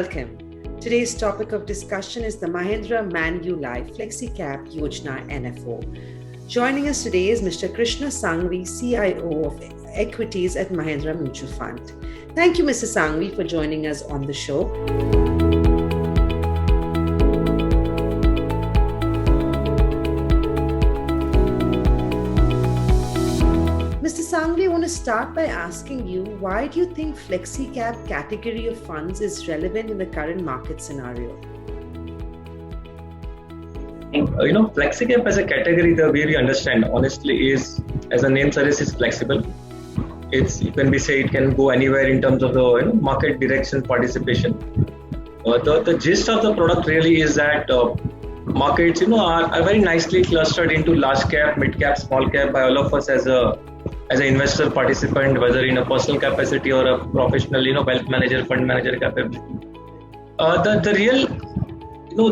welcome. Today's topic of discussion is the Mahindra Manulife Flexi Cap Yojana NFO. Joining us today is Mr. Krishna Sanghavi, CIO of Equities at Mahindra Mutual Fund. Thank you, Mr. Sanghavi, for joining us on the show. Mr. Sanghavi, I want to start by asking you, why do you think Flexi Cap category of funds is relevant in the current market scenario? Flexi Cap as a category, the way we understand, honestly, is, as the name suggests, is flexible. It can go anywhere in terms of the market direction participation. The gist of the product really is that markets, are very nicely clustered into large cap, mid cap, small cap by all of us as an investor participant, whether in a personal capacity or a professional, wealth manager, fund manager capability. The real,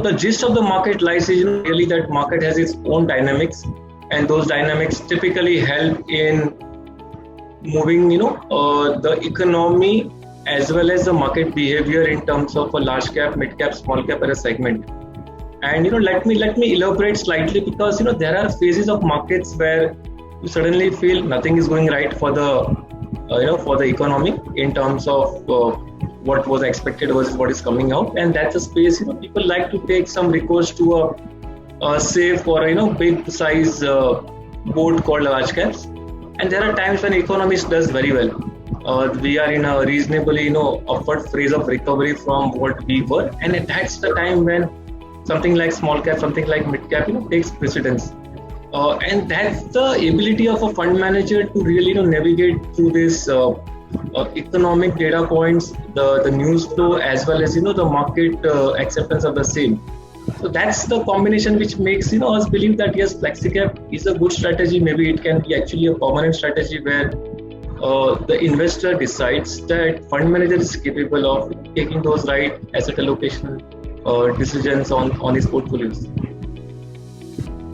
the gist of the market lies is really that market has its own dynamics, and those dynamics typically help in moving, the economy as well as the market behavior in terms of a large cap, mid cap, small cap as a segment. And let me elaborate slightly, because there are phases of markets where you suddenly feel nothing is going right for the economy in terms of what was expected versus what is coming out, and that's a space people like to take some recourse to a safe or big size boat called large caps. And there are times when economies does very well. We are in a reasonably upward phase of recovery from what we were, and that's the time when something like small cap, something like mid cap takes precedence. And that's the ability of a fund manager to really navigate through this economic data points, the news flow, as well as the market acceptance of the same. So that's the combination which makes us believe that yes, FlexiCap is a good strategy. Maybe it can be actually a permanent strategy where the investor decides that fund manager is capable of taking those right asset allocation decisions on his portfolios.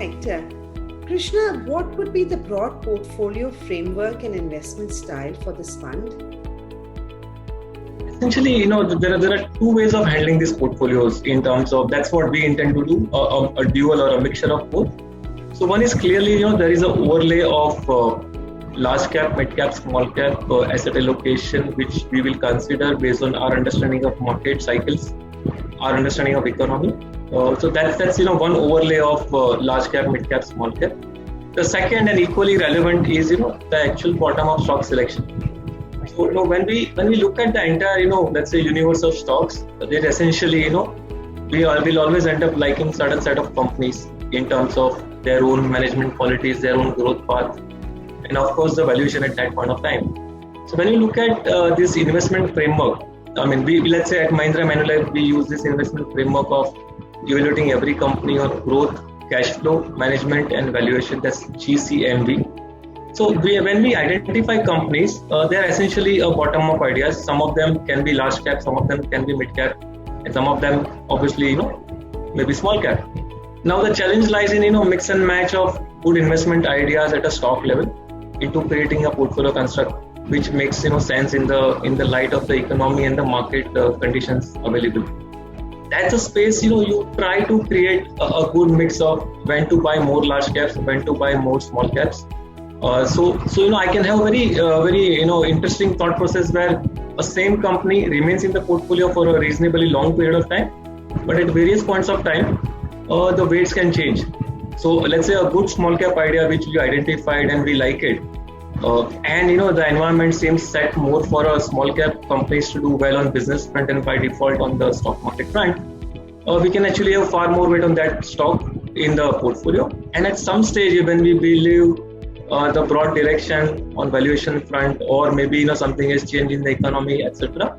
Right. Krishna, what would be the broad portfolio framework and investment style for this fund? Essentially, there are two ways of handling these portfolios in terms of that's what we intend to do, a dual or a mixture of both. So one is clearly, there is an overlay of large cap, mid cap, small cap asset allocation, which we will consider based on our understanding of market cycles, our understanding of economy. So that's one overlay of large cap, mid cap, small cap. The second and equally relevant is the actual bottom of stock selection. So when we look at the entire let's say universe of stocks, there essentially we will always end up liking certain set of companies in terms of their own management qualities, their own growth path, and of course the valuation at that point of time. So when you look at this investment framework, let's say at Mahindra Manulife we use this investment framework of evaluating every company on growth, cash flow, management, and valuation. That's GCMV. So when we identify companies, they are essentially a bottom-up ideas. Some of them can be large cap, some of them can be mid cap, and some of them obviously maybe small cap. Now the challenge lies in mix and match of good investment ideas at a stock level into creating a portfolio construct which makes sense in the light of the economy and the market conditions available. That's a space you try to create a good mix of when to buy more large caps, when to buy more small caps. So I can have very interesting thought process where a same company remains in the portfolio for a reasonably long period of time, but at various points of time the weights can change. So let's say a good small cap idea which we identified and we like it, and the environment seems set more for a small cap companies to do well on business front and by default on the stock market front, we can actually have far more weight on that stock in the portfolio. And at some stage when we believe the broad direction on valuation front, or maybe something has changed in the economy, etc.,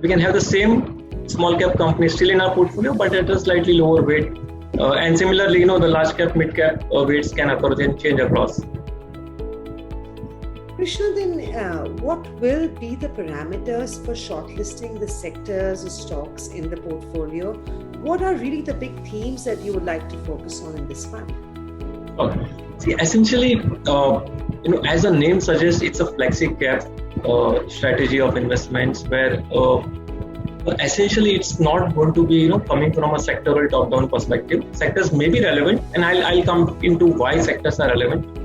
we can have the same small cap company still in our portfolio but at a slightly lower weight, and similarly the large cap, mid cap weights can occur and change across. Krishna, then what will be the parameters for shortlisting the sectors or stocks in the portfolio? What are really the big themes that you would like to focus on in this fund? Okay. See, essentially, as the name suggests, it's a flexi cap strategy of investments where essentially it's not going to be coming from a sectoral top-down perspective. Sectors may be relevant, and I'll come into why sectors are relevant.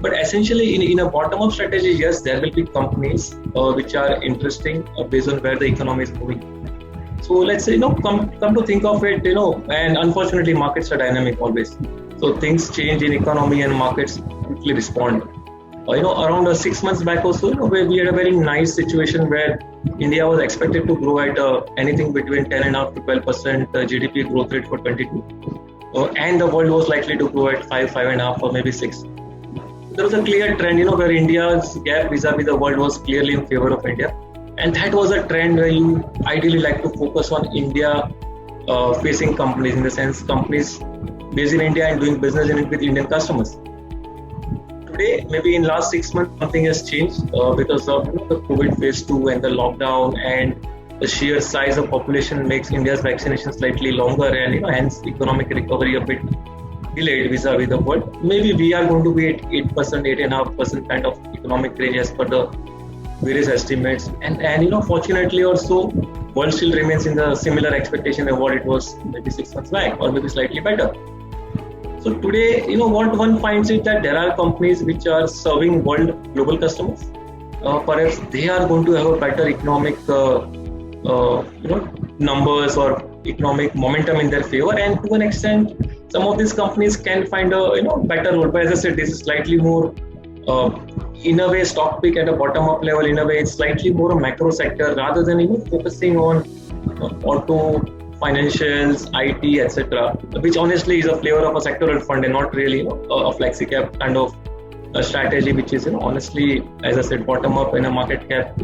But essentially, in a bottom-up strategy, yes, there will be companies which are interesting based on where the economy is moving. So let's say, come to think of it, and unfortunately, markets are dynamic always. So things change in economy and markets quickly respond. Around 6 months back or so, we had a very nice situation where India was expected to grow at anything between 10.5 to 12% GDP growth rate for 22, and the world was likely to grow at 5.5, or maybe 6. There was a clear trend, where India's gap vis-a-vis the world was clearly in favor of India, and that was a trend where you ideally like to focus on India-facing companies, in the sense companies based in India and doing business with Indian customers. Today, maybe in last 6 months, something has changed because of the COVID phase 2 and the lockdown, and the sheer size of population makes India's vaccination slightly longer, and hence economic recovery a bit delayed vis-a-vis the world. Maybe we are going to be at 8%, 8.5% kind of economic range as per the various estimates, and fortunately or so, world still remains in the similar expectation of what it was maybe 6 months back, or maybe slightly better. So today, what one finds is that there are companies which are serving global customers. Perhaps they are going to have a better economic, numbers or economic momentum in their favor, and to an extent, some of these companies can find a better role. But as I said, this is slightly more, in a way, stock pick at a bottom-up level. In a way, it's slightly more a macro sector rather than focusing on auto, financials, IT, etc., which honestly is a flavor of a sectoral fund and not really a Flexicap kind of a strategy, which is honestly, as I said, bottom up in a market cap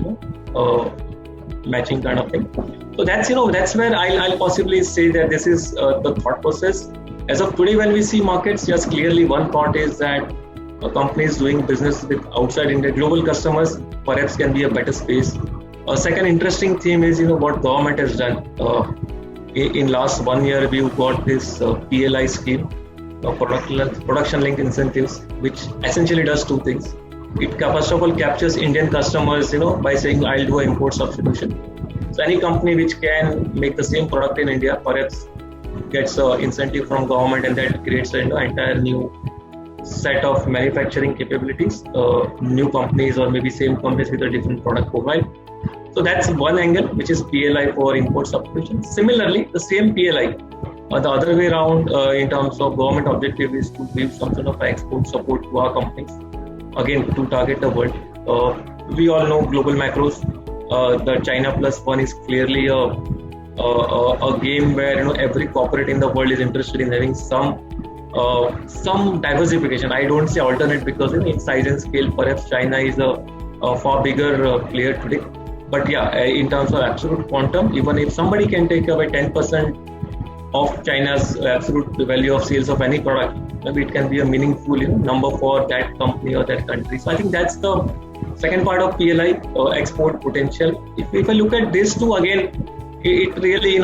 matching kind of thing. So that's where I'll possibly say that this is the thought process. As of today, when we see markets, yes, clearly one thought is that companies doing business with outside India global customers perhaps can be a better space. A second interesting theme is what government has done. In last 1 year, we've got this PLI scheme, production linked incentives, which essentially does two things. It first of all captures Indian customers, by saying I'll do an import substitution. So any company which can make the same product in India perhaps gets an incentive from government, and that creates an entire new set of manufacturing capabilities, new companies or maybe same companies with a different product profile. So that's one angle, which is PLI for import substitution. Similarly, the same PLI, the other way around, in terms of government objective, is to give some sort of export support to our companies, again to target the world. We all know global macros. The China Plus One is clearly a game where every corporate in the world is interested in having some diversification. I don't say alternate, because in size and scale, perhaps China is a far bigger player today. But yeah, in terms of absolute quantum, even if somebody can take away 10% of China's absolute value of sales of any product, maybe it can be a meaningful number for that company or that country. So I think that's the second part of PLI, export potential. If I look at this too, again, it really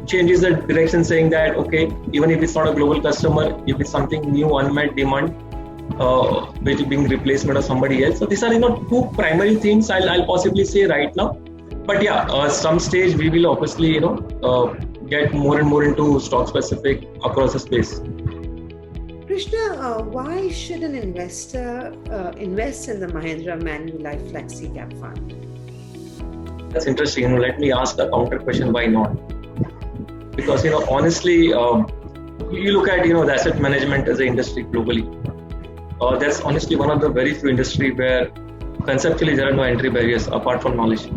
changes the direction, saying that okay, even if it's not a global customer, if it's something new, unmet demand, which is being replacement of somebody else. So these are two primary things I'll possibly say right now. But yeah, some stage we will obviously get more and more into stock specific across the space. Krishna, why should an investor invest in the Mahindra Manulife Flexi Cap fund? That's interesting. Let me ask a counter question: why not? Because honestly, you look at the asset management as an industry globally. That's honestly one of the very few industry where conceptually there are no entry barriers apart from knowledge.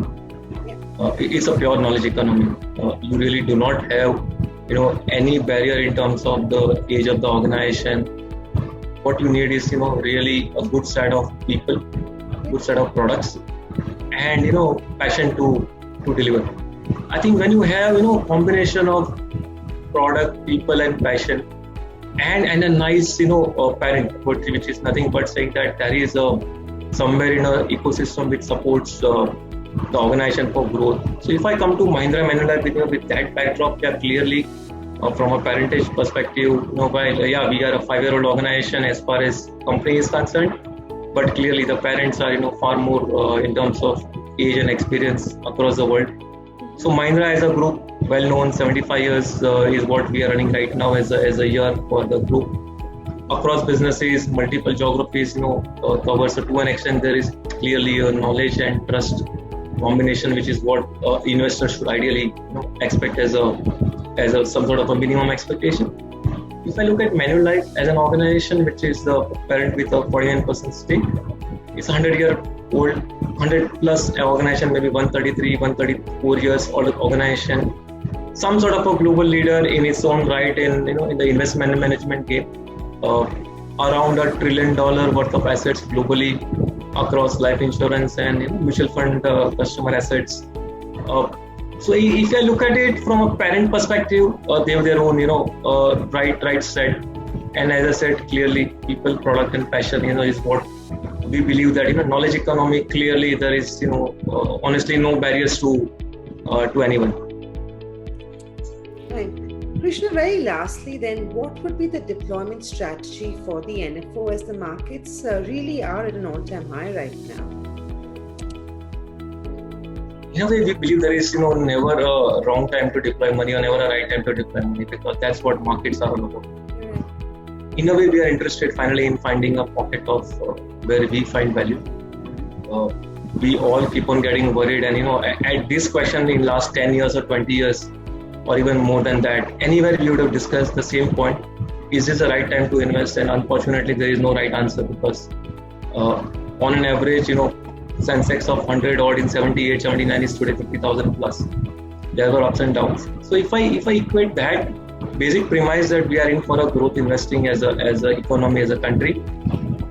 It's a pure knowledge economy. You really do not have any barrier in terms of the age of the organization. What you need is really a good set of people, good set of products, and passion to deliver. I think when you have combination of product, people, and passion, and a nice parent, which is nothing but saying that there is somewhere in an ecosystem which supports the organization for growth. So if I come to Mahindra Manulife with that backdrop, clearly from a parentage perspective, while we are a 5-year-old organization as far as company is concerned, but clearly the parents are far more in terms of age and experience across the world. So Mahindra as a group, well known, 75 years is what we are running right now as a year for the group. Across businesses, multiple geographies, covers. So to an extent, there is clearly a knowledge and trust combination, which is what investors should ideally expect as a some sort of a minimum expectation. If I look at Manulife as an organization, which is the parent with a 49% stake, it's a 100-year-old, 100+ organization, maybe 133, 134 years old organization. Some sort of a global leader in its own right in the investment management game. Around $1 trillion worth of assets globally across life insurance and mutual fund customer assets. So if I look at it from a parent perspective, they have their own right set. And as I said, clearly people, product and passion is what we believe that knowledge economy, clearly there is honestly no barriers to anyone. Right. Krishna, very lastly then, what would be the deployment strategy for the NFO as the markets really are at an all-time high right now? In a way, we believe there is never a wrong time to deploy money or never a right time to deploy money, because that's what markets are all about. In a way, we are interested finally in finding a pocket of where we find value. We all keep on getting worried, and at this question in last 10 years or 20 years or even more than that, anywhere we would have discussed the same point: is this the right time to invest? And unfortunately, there is no right answer, because on an average, Sensex of 100 odd in 78, 79 is today 50,000 plus. There were ups and downs. So if I equate that basic premise that we are in for a growth investing as a economy, as a country,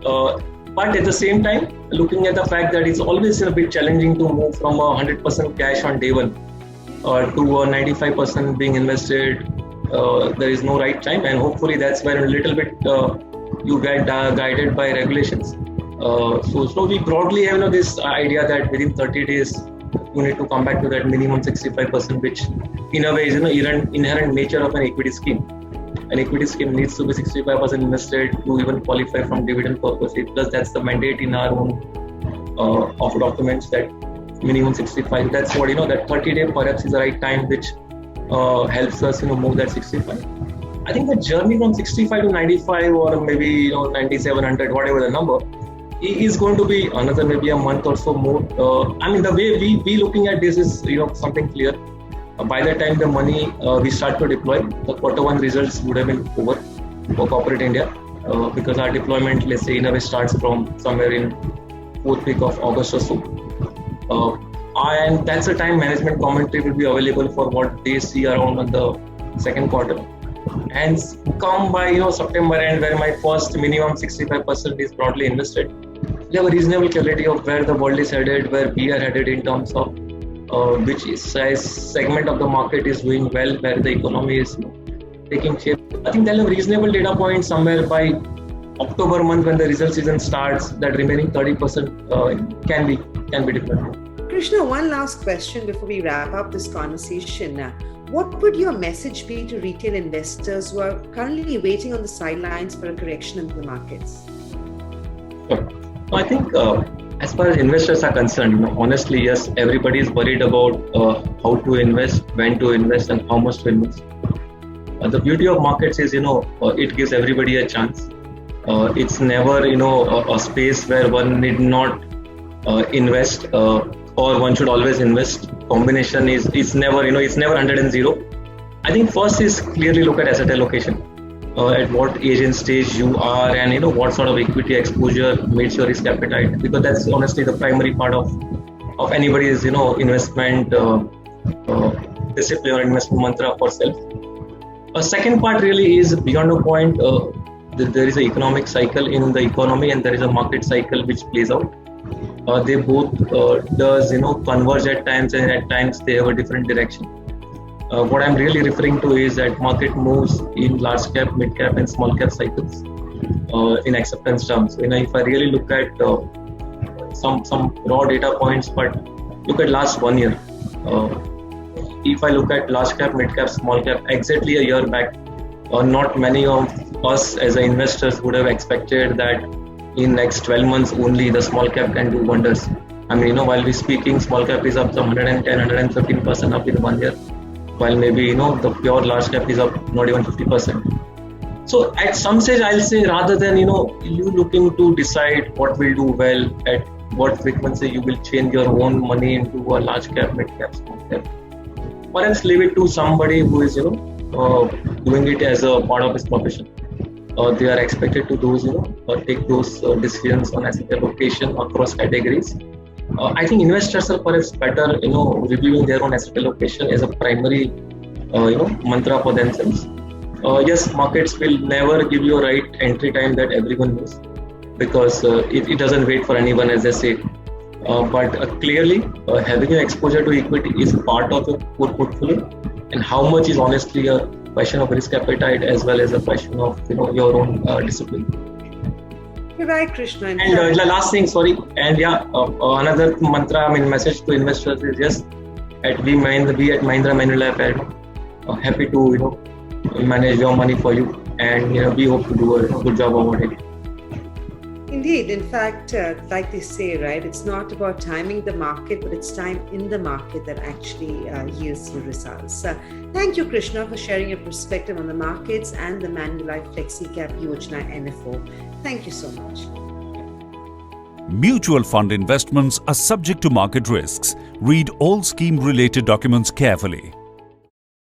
but at the same time looking at the fact that it's always a bit challenging to move from 100% cash on day one to 95% being invested. There is no right time, and hopefully that's where a little bit you get guided by regulations. So we broadly have this idea that within 30 days you need to come back to that minimum 65%, which in a way is inherent nature of an equity scheme. An equity scheme needs to be 65% invested to even qualify from dividend purposes. Plus that's the mandate in our own of documents, that minimum 65. That's what that 30-day perhaps is the right time, which helps us move that 65. I think the journey from 65 to 95 or maybe 97, 100, whatever the number, is going to be another maybe a month or so more. The way we looking at this is something clear. By the time the money we start to deploy, the quarter 1 results would have been over for corporate India, because our deployment, let's say, in a way starts from somewhere in 4th week of August or so. And that's the time management commentary will be available for what they see around on the second quarter. And come by September end, where my first minimum 65% is broadly invested, we have a reasonable clarity of where the world is headed, where we are headed in terms of which segment of the market is doing well, where the economy is taking shape. I think they'll have reasonable data points somewhere by October month when the result season starts. That remaining 30% can be deployed. Krishna, one last question before we wrap up this conversation. What would your message be to retail investors who are currently waiting on the sidelines for a correction in the markets? Sure. I think as far as investors are concerned, honestly, yes, everybody is worried about how to invest, when to invest, and how much to invest. The beauty of markets is, it gives everybody a chance. It's never, a space where one need not invest or one should always invest. Combination is never, it's never 100 and 0. I think first is clearly look at asset allocation. At what age and stage you are, and what sort of equity exposure meets your risk appetite, because that's honestly the primary part of anybody's investment discipline or investment mantra for self. A second part really is beyond a point. There is an economic cycle in the economy, and there is a market cycle which plays out. They both does converge at times, and at times they have a different direction. What I'm really referring to is that market moves in large cap, mid cap, and small cap cycles in acceptance terms. If I really look at some raw data points, but look at last 1 year. If I look at large cap, mid cap, small cap, exactly a year back, not many of us as investors would have expected that in next 12 months only the small cap can do wonders. I mean, while we're speaking, small cap is up to 110, 115% up in 1 year, while maybe, the pure large cap is up not even 50%. So at some stage, I'll say rather than, you looking to decide what will do well, at what frequency you will change your own money into a large cap, mid cap, small cap, or else leave it to somebody who is, doing it as a part of his profession. They are expected to take those decisions on asset allocation across categories. I think investors are perhaps better, reviewing their own asset allocation as a primary, mantra for themselves. Yes, markets will never give you a right entry time that everyone knows, because it doesn't wait for anyone, as they say. But clearly, having an exposure to equity is part of your core portfolio, and how much is honestly a question of risk appetite as well as a question of your own discipline. You're right, Krishna. And the last thing, sorry, and another mantra, message to investors is yes, we at Mahindra Manulife are happy to manage your money for you, and we hope to do a good job about it. Indeed. In fact, like they say, right, it's not about timing the market, but it's time in the market that actually yields the results. Thank you, Krishna, for sharing your perspective on the markets and the Manulife Flexi Cap Yojana NFO. Thank you so much. Mutual fund investments are subject to market risks. Read all scheme-related documents carefully.